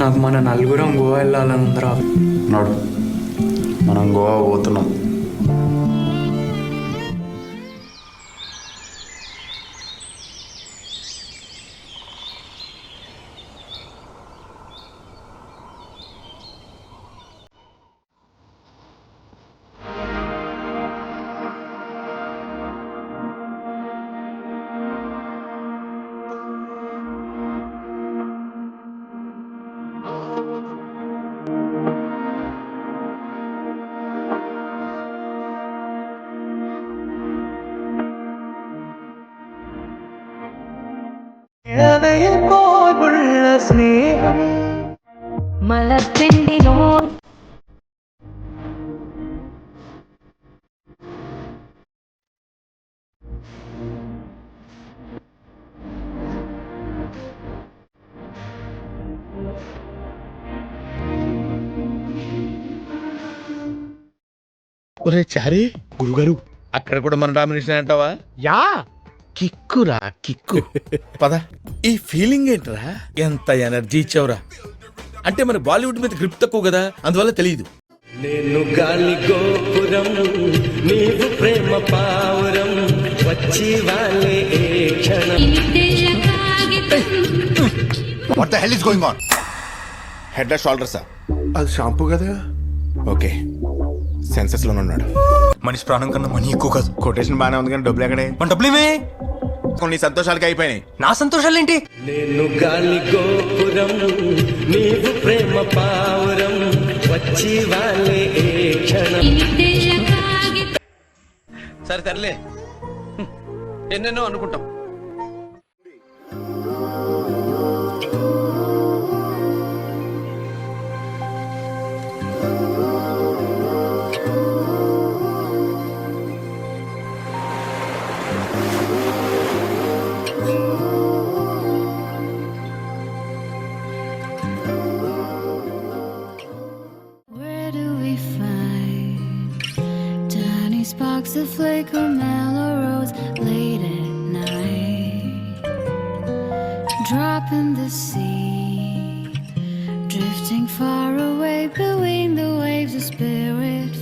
నాకు మన నలుగురం గోవా వెళ్ళాలని ఉందిరా. నడు, మనం గోవా పోతున్నాం. സ്നേഹം മലത്തിൻ്റെ ఒరే చారీ, గురుగారు అక్కడ కూడా మన డామినేషన్ అంటావా? యా, కిక్కురా కిక్కు. పద, ఈ ఫీలింగ్ ఏంట్రా? ఎంత ఎనర్జీ ఇచ్చావురా. అంటే మన బాలీవుడ్ మీద గ్రిప్ తక్కువ కదా, అందువల్ల తెలియదు. నేను గాలి గోపురం, నీవు ప్రేమ పావురం, వచ్చి వాళ్ళే ఏ క్షణం. What the hell is going on? Head షోల్డర్సా? అది షాంపూ కదా. ఓకే, సెన్సెస్ లోనే ఉన్నాడు. మనిషి ప్రాణం కన్నా మనీ ఎక్కువ కాదు. కొటేషన్ బానే ఉంది కానీ డబ్బులు ఎక్కడే? మన డబ్బులేమే కొన్ని సంతోషాలకి అయిపోయినాయి. నా సంతోషాలు ఏంటి? నేను గాలి గోపురం, నీవు ప్రేమ పావురం, వచ్చి వాళ్ళే ఏ క్షణం. సరే తరలే, ఎన్నెన్నో అనుకుంటాం. Sparks that flicker mellow roads late at night, drop in the sea, drifting far away between the waves of spirit.